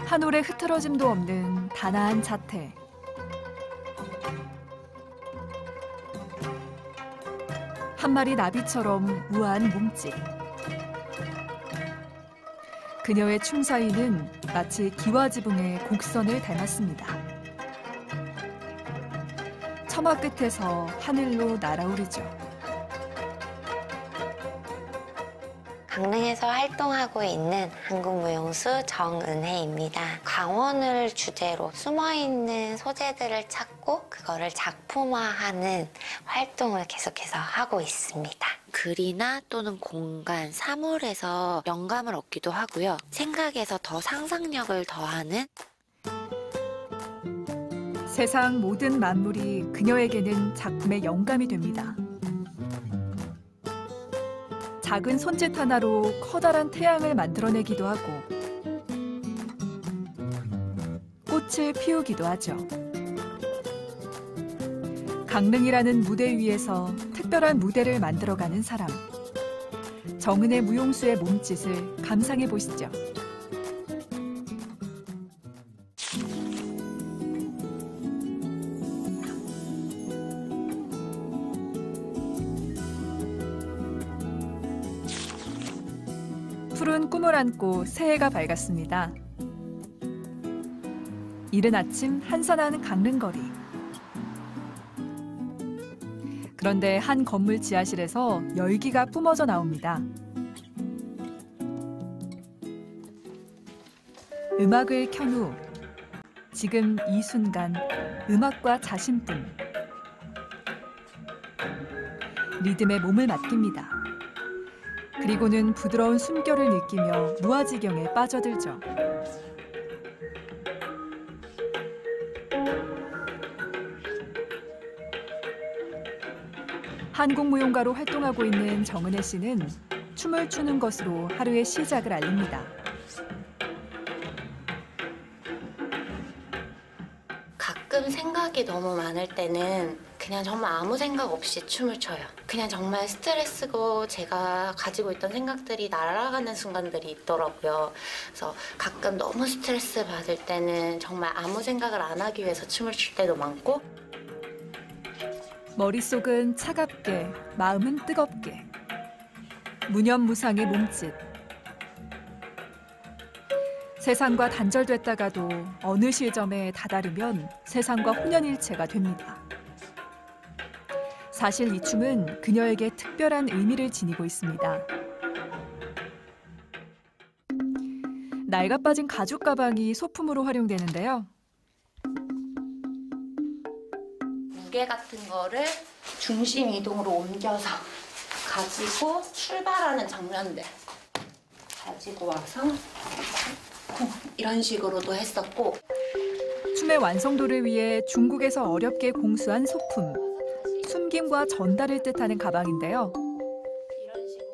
한 올의 흐트러짐도 없는 단아한 자태. 한 마리 나비처럼 우아한 몸짓. 그녀의 춤사위는 마치 기와지붕의 곡선을 닮았습니다. 처마 끝에서 하늘로 날아오르죠. 강릉에서 활동하고 있는 한국무용수 정은혜입니다. 강원을 주제로 숨어있는 소재들을 찾고 그거를 작품화하는 활동을 계속해서 하고 있습니다. 글이나 또는 공간, 사물에서 영감을 얻기도 하고요. 생각에서 더 상상력을 더하는 세상 모든 만물이 그녀에게는 작품의 영감이 됩니다. 작은 손짓 하나로 커다란 태양을 만들어내기도 하고 꽃을 피우기도 하죠. 강릉이라는 무대 위에서 특별한 무대를 만들어가는 사람. 정은혜 무용수의 몸짓을 감상해 보시죠. 푸른 꿈을 안고 새해가 밝았습니다. 이른 아침 한산한 강릉거리. 그런데 한 건물 지하실에서 열기가 뿜어져 나옵니다. 음악을 켠 후 지금 이 순간 음악과 자신뿐. 리듬에 몸을 맡깁니다. 그리고는 부드러운 숨결을 느끼며 무아지경에 빠져들죠. 한국무용가로 활동하고 있는 정은혜 씨는 춤을 추는 것으로 하루의 시작을 알립니다. 가끔 생각이 너무 많을 때는 그냥 정말 아무 생각 없이 춤을 춰요. 그냥 정말 스트레스고 제가 가지고 있던 생각들이 날아가는 순간들이 있더라고요. 그래서 가끔 너무 스트레스 받을 때는 정말 아무 생각을 안 하기 위해서 춤을 출 때도 많고 머릿속은 차갑게, 마음은 뜨겁게. 무념무상의 몸짓. 세상과 단절됐다가도 어느 시점에 다다르면 세상과 혼연일체가 됩니다. 사실 이 춤은 그녀에게 특별한 의미를 지니고 있습니다. 낡아 빠진 가죽 가방이 소품으로 활용되는데요. 무게 같은 거를 중심 이동으로 옮겨서 가지고 출발하는 장면들 가지고 와서 이런 식으로도 했었고 춤의 완성도를 위해 중국에서 어렵게 공수한 소품. 숨김과 전달을 뜻하는 가방인데요.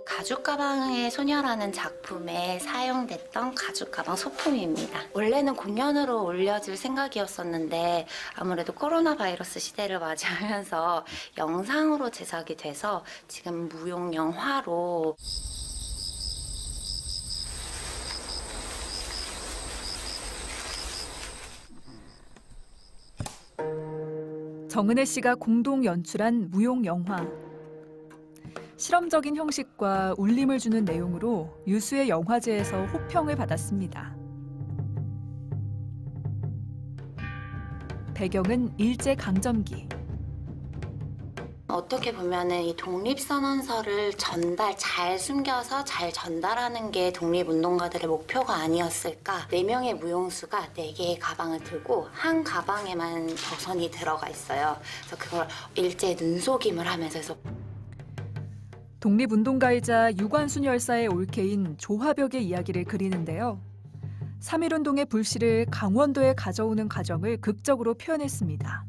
가죽 가방의 소녀라는 작품에 사용됐던 가죽 가방 소품입니다. 원래는 공연으로 올려줄 생각이었었는데 아무래도 코로나 바이러스 시대를 맞이하면서 영상으로 제작이 돼서 지금 무용 영화로 정은혜 씨가 공동 연출한 무용 영화. 실험적인 형식과 울림을 주는 내용으로 유수의 영화제에서 호평을 받았습니다. 배경은 일제강점기. 어떻게 보면은 이 독립선언서를 잘 숨겨서 잘 전달하는 게 독립운동가들의 목표가 아니었을까. 4명의 무용수가 4개의 가방을 들고 한 가방에만 버선이 들어가 있어요. 그래서 그걸 일제에 눈속임을 하면서 해서 독립운동가이자 유관순 열사의 올케인 조화벽의 이야기를 그리는데요. 3.1운동의 불씨를 강원도에 가져오는 과정을 극적으로 표현했습니다.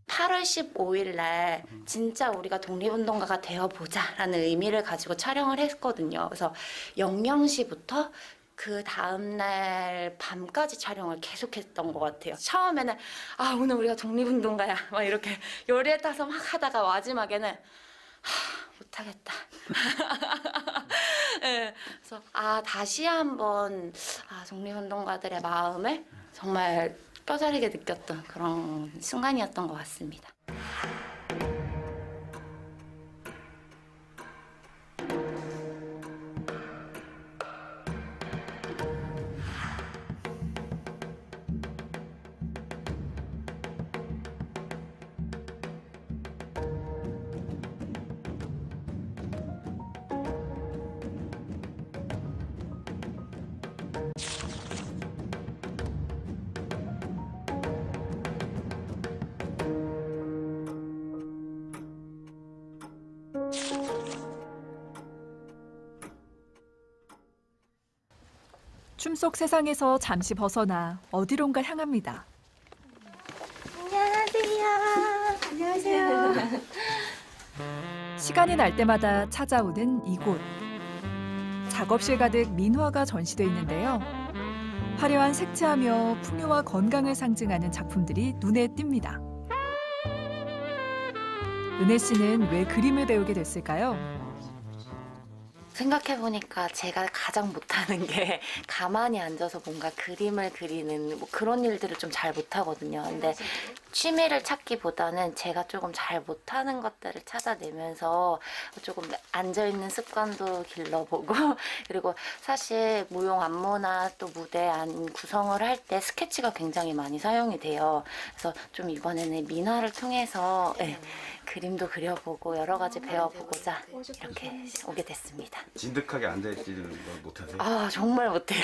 8월 15일 날 진짜 우리가 독립운동가가 되어보자라는 의미를 가지고 촬영을 했거든요. 그래서 00시부터 그 다음날 밤까지 촬영을 계속했던 것 같아요. 처음에는 오늘 우리가 독립운동가야 막 이렇게 요리에 타서 막 하다가 마지막에는 못하겠다. 네, 그래서 다시 한번 독립운동가들의 마음을 정말 뼈저리게 느꼈던 그런 순간이었던 것 같습니다. 춤 속 세상에서 잠시 벗어나 어디론가 향합니다. 안녕하세요. 시간이 날 때마다 찾아오는 이곳. 작업실 가득 민화가 전시돼 있는데요. 화려한 색채하며 풍요와 건강을 상징하는 작품들이 눈에 띕니다. 은혜 씨는 왜 그림을 배우게 됐을까요? 생각해보니까 제가 가장 못하는 게 가만히 앉아서 뭔가 그림을 그리는 뭐 그런 일들을 좀 잘 못하거든요. 근데 취미를 찾기보다는 제가 조금 잘 못하는 것들을 찾아내면서 조금 앉아있는 습관도 길러보고 그리고 사실 무용 안무나 또 무대 안 구성을 할 때 스케치가 굉장히 많이 사용이 돼요. 그래서 좀 이번에는 민화를 통해서 그림도 그려보고 여러 가지 배워보고자 이렇게 오게 됐습니다. 진득하게 앉아있지는 못하세요? 아, 정말 못해요.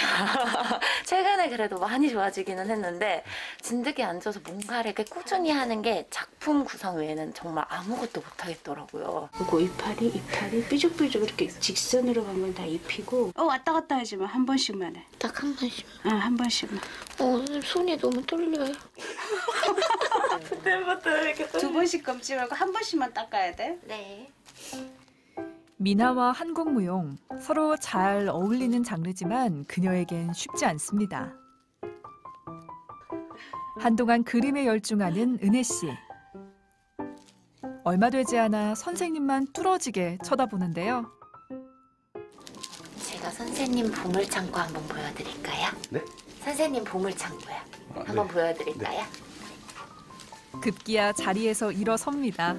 최근에 그래도 많이 좋아지기는 했는데 진득이 앉아서 뭔가를 이렇게 꾸준히 하는 게 작품 구성 외에는 정말 아무것도 못하겠더라고요. 그리고 이파리 삐죽삐죽 이렇게 직선으로 가면 다 입히고 왔다 갔다 하지만 한 번씩만 해. 딱 한 번씩. 한 번씩만. 손이 너무 떨려요. 그때부터 이렇게 두 번씩 감지 말고 한 번씩만 닦아야 돼. 네. 민화와 한국 무용 서로 잘 어울리는 장르지만 그녀에겐 쉽지 않습니다. 한동안 그림에 열중하는 은혜 씨. 얼마 되지 않아 선생님만 뚫어지게 쳐다보는데요. 제가 선생님 보물창고 한번 보여드릴까요? 네? 선생님 보물창고요. 한번 네. 보여드릴까요? 급기야 자리에서 일어섭니다.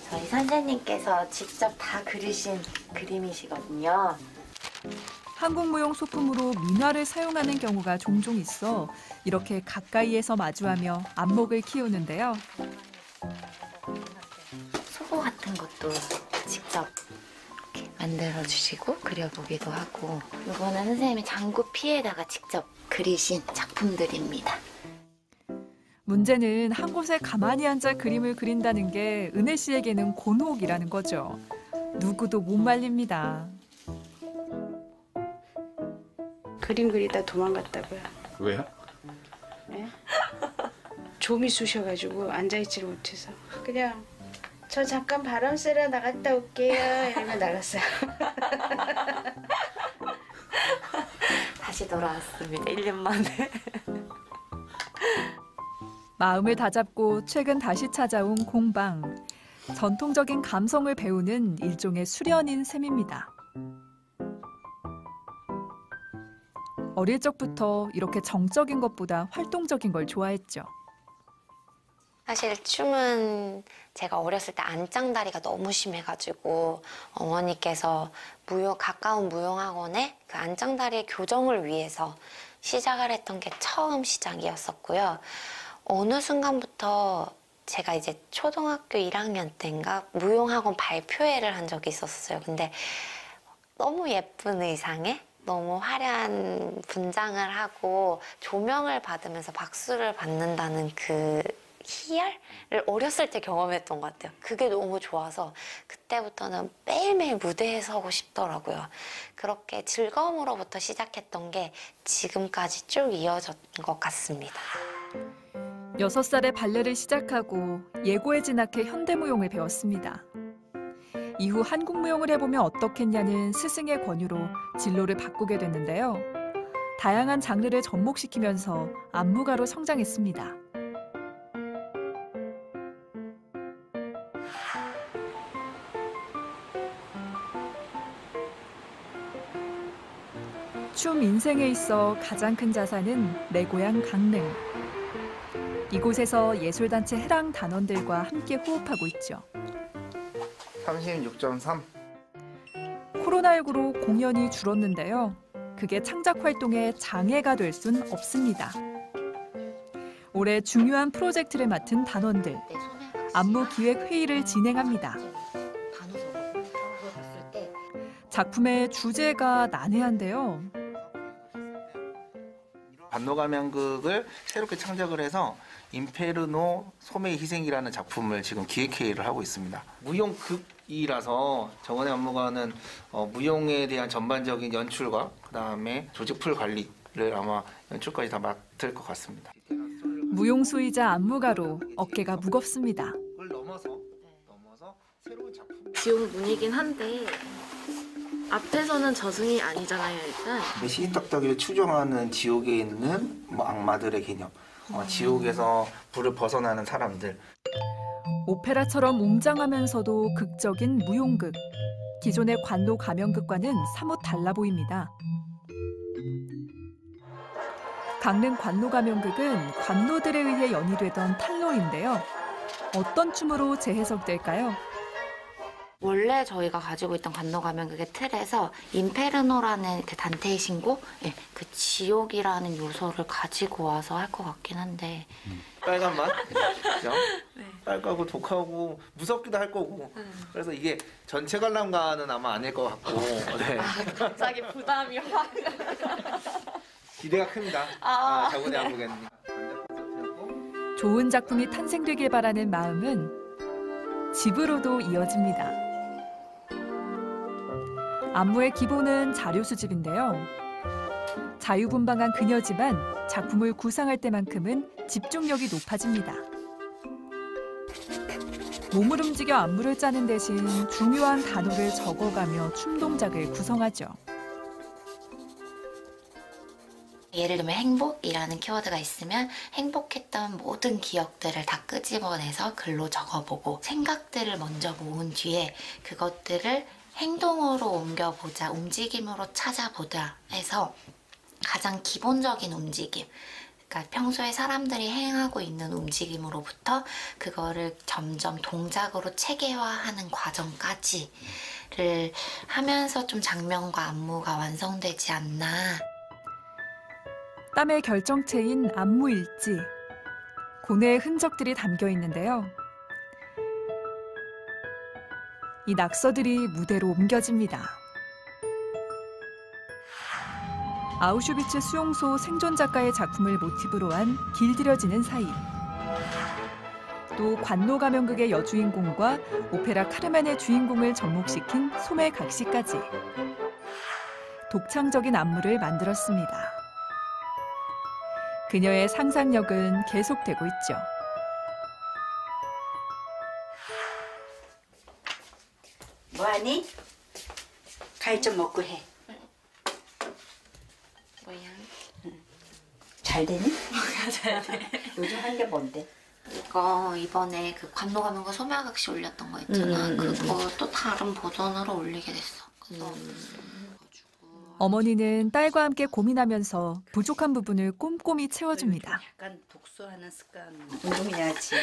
저희 선생님께서 직접 다 그리신 그림이시거든요. 한국 무용 소품으로 민화를 사용하는 경우가 종종 있어 이렇게 가까이에서 마주하며 안목을 키우는데요. 소고 같은 것도 직접 이렇게 만들어주시고 그려보기도 하고 이거는 선생님이 장구 피에다가 직접 그리신 작품들입니다. 문제는 한 곳에 가만히 앉아 그림을 그린다는 게 은혜 씨에게는 곤혹이라는 거죠. 누구도 못 말립니다. 그림 그리다 도망갔다고요. 왜요? 네? 좀이 쑤셔가지고 앉아있지를 못해서 그냥 저 잠깐 바람 쐬러 나갔다 올게요 이러면 나갔어요. 다시 돌아왔습니다. 1년 만에. 마음을 다잡고 최근 다시 찾아온 공방. 전통적인 감성을 배우는 일종의 수련인 셈입니다. 어릴 적부터 이렇게 정적인 것보다 활동적인 걸 좋아했죠. 사실 춤은 제가 어렸을 때 안짱다리가 너무 심해가지고 어머니께서 가까운 무용학원에 그 안짱다리의 교정을 위해서 시작을 했던 게 처음 시작이었었고요. 어느 순간부터 제가 이제 초등학교 1학년 때인가 무용학원 발표회를 한 적이 있었어요. 근데 너무 예쁜 의상에 너무 화려한 분장을 하고 조명을 받으면서 박수를 받는다는 그 희열을 어렸을 때 경험했던 것 같아요. 그게 너무 좋아서 그때부터는 매일매일 무대에 서고 싶더라고요. 그렇게 즐거움으로부터 시작했던 게 지금까지 쭉 이어진 것 같습니다. 6살에 발레를 시작하고 예고에 진학해 현대무용을 배웠습니다. 이후 한국무용을 해보면 어떻겠냐는 스승의 권유로 진로를 바꾸게 됐는데요. 다양한 장르를 접목시키면서 안무가로 성장했습니다. 춤 인생에 있어 가장 큰 자산은 내 고향 강릉. 이곳에서 예술단체 해랑 단원들과 함께 호흡하고 있죠. 36.3. 코로나19로 공연이 줄었는데요. 그게 창작 활동에 장애가 될 순 없습니다. 올해 중요한 프로젝트를 맡은 단원들. 내 손에 안무 기획 회의를 진행합니다. 작품의 주제가 난해한데요. 반노가면극을 새롭게 창작을 해서 인페르노 소매의 희생이라는 작품을 지금 기획회의를 하고 있습니다. 무용극이라서 정원의 안무가는 무용에 대한 전반적인 연출과 그다음에 조직풀 관리를 아마 연출까지 다 맡을 것 같습니다. 무용수이자 안무가로 어깨가 무겁습니다. 그걸 넘어서 새로운 작품. 지옥 문이긴 한데 앞에서는 저승이 아니잖아요, 일단. 시시떡떡이를 추종하는 지옥에 있는 악마들의 개념. 지옥에서 불을 벗어나는 사람들. 오페라처럼 웅장하면서도 극적인 무용극. 기존의 관로 가면극과는 사뭇 달라 보입니다. 강릉 관로 가면극은 관로들에 의해 연이되던 탈로인데요. 어떤 춤으로 재해석될까요? 원래 저희가 가지고 있던 관노가면극의 틀에서 인페르노라는 그 단테의 신곡, 예, 그 지옥이라는 요소를 가지고 와서 할 것 같긴 한데. 빨간 맛, 그죠? 빨갛고 독하고 무섭기도 할 거고. 그래서 이게 전체 관람가는 아마 아닐 것 같고. 네. 갑자기 부담이 확. 기대가 큽니다. 자군의 안무겠니. 좋은 작품이 탄생되길 바라는 마음은 집으로도 이어집니다. 안무의 기본은 자료 수집인데요. 자유분방한 그녀지만 작품을 구상할 때만큼은 집중력이 높아집니다. 몸을 움직여 안무를 짜는 대신 중요한 단어를 적어가며 춤 동작을 구성하죠. 예를 들면 행복이라는 키워드가 있으면 행복했던 모든 기억들을 다 끄집어내서 글로 적어보고 생각들을 먼저 모은 뒤에 그것들을 행동으로 옮겨보자, 움직임으로 찾아보자 해서 가장 기본적인 움직임, 그러니까 평소에 사람들이 행하고 있는 움직임으로부터 그거를 점점 동작으로 체계화하는 과정까지를 하면서 좀 장면과 안무가 완성되지 않나. 땀의 결정체인 안무 일지. 고뇌의 흔적들이 담겨 있는데요. 이 낙서들이 무대로 옮겨집니다. 아우슈비츠 수용소 생존 작가의 작품을 모티브로 한 길들여지는 사이. 또 관노 가면극의 여주인공과 오페라 카르멘의 주인공을 접목시킨 소매 각시까지. 독창적인 안무를 만들었습니다. 그녀의 상상력은 계속되고 있죠. 뭐하니? 과일 좀 먹고 해. 뭐야? 잘 되니? 잘 돼. 요즘 한 게 뭔데? 이거 이번에 그 관노가면과 소매각시 올렸던 거 있잖아. 그거 또 다른 버전으로 올리게 됐어. 그래서 어머니는 딸과 함께 고민하면서 부족한 부분을 꼼꼼히 채워줍니다. 약간 독서하는 습관, 운동해야지.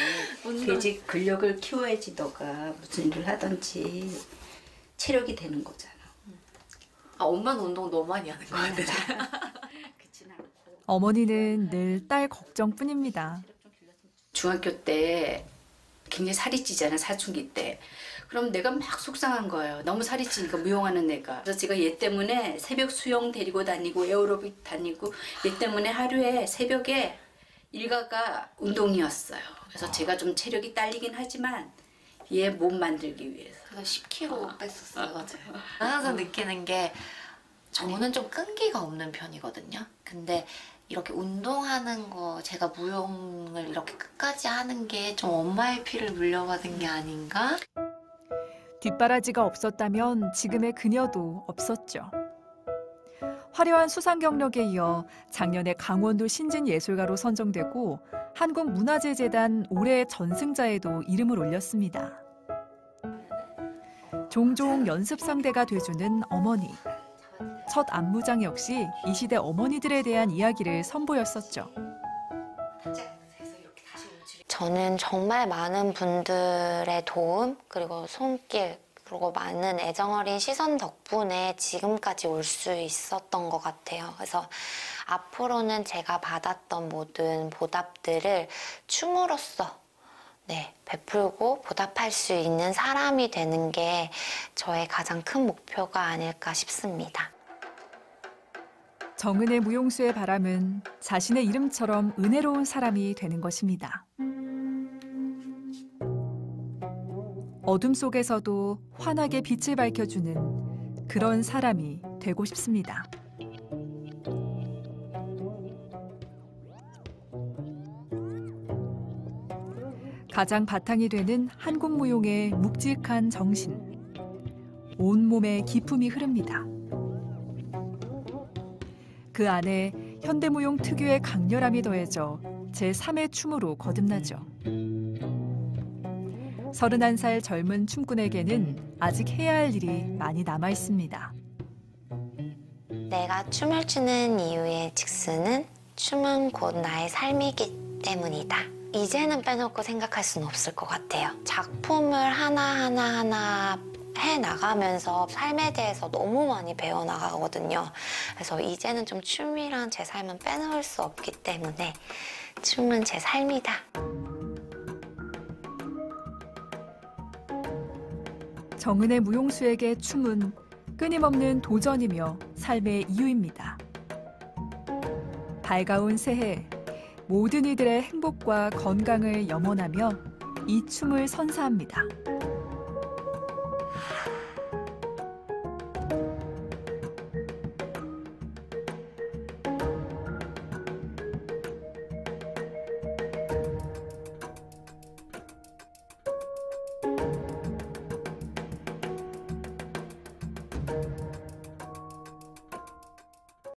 돼지 근력을 키워야지 너가 무슨 일을 하든지 체력이 되는 거잖아. 엄마는 운동 너무 많이 하는 것 같아. 그렇진 않고. 어머니는 늘 딸 걱정뿐입니다. 중학교 때 굉장히 살이 찌잖아, 사춘기 때. 그럼 내가 막 속상한 거예요. 너무 살이 찌니까 무용하는 애가. 그래서 제가 얘 때문에 새벽 수영 데리고 다니고 에어로빅 다니고 얘 때문에 하루에 새벽에 일과가 운동이었어요. 그래서 제가 좀 체력이 딸리긴 하지만 얘 몸 만들기 위해서. 그래서 10kg 뺐었어요. 맞아요. 항상 느끼는 게 저는 좀 끈기가 없는 편이거든요. 근데 이렇게 운동하는 거, 제가 무용을 이렇게 끝까지 하는 게 좀 엄마의 피를 물려받은 게 아닌가? 뒷바라지가 없었다면 지금의 그녀도 없었죠. 화려한 수상 경력에 이어 작년에 강원도 신진예술가로 선정되고 한국문화재재단 올해의 전승자에도 이름을 올렸습니다. 종종 연습 상대가 돼주는 어머니. 첫 안무장 역시 이 시대 어머니들에 대한 이야기를 선보였었죠. 저는 정말 많은 분들의 도움 그리고 손길 그리고 많은 애정어린 시선 덕분에 지금까지 올 수 있었던 것 같아요. 그래서 앞으로는 제가 받았던 모든 보답들을 춤으로써 베풀고 보답할 수 있는 사람이 되는 게 저의 가장 큰 목표가 아닐까 싶습니다. 정은의 무용수의 바람은 자신의 이름처럼 은혜로운 사람이 되는 것입니다. 어둠 속에서도 환하게 빛을 밝혀주는 그런 사람이 되고 싶습니다. 가장 바탕이 되는 한국 무용의 묵직한 정신, 온몸에 기품이 흐릅니다. 그 안에 현대무용 특유의 강렬함이 더해져 제3의 춤으로 거듭나죠. 31살 젊은 춤꾼에게는 아직 해야 할 일이 많이 남아 있습니다. 내가 춤을 추는 이유의 직수는 춤은 곧 나의 삶이기 때문이다. 이제는 빼놓고 생각할 수는 없을 것 같아요. 작품을 하나 해나가면서 삶에 대해서 너무 많이 배워나가거든요. 그래서 이제는 좀 춤이랑 제 삶은 빼놓을 수 없기 때문에 춤은 제 삶이다. 정은의 무용수에게 춤은 끊임없는 도전이며 삶의 이유입니다. 밝아온 새해, 모든 이들의 행복과 건강을 염원하며 이 춤을 선사합니다.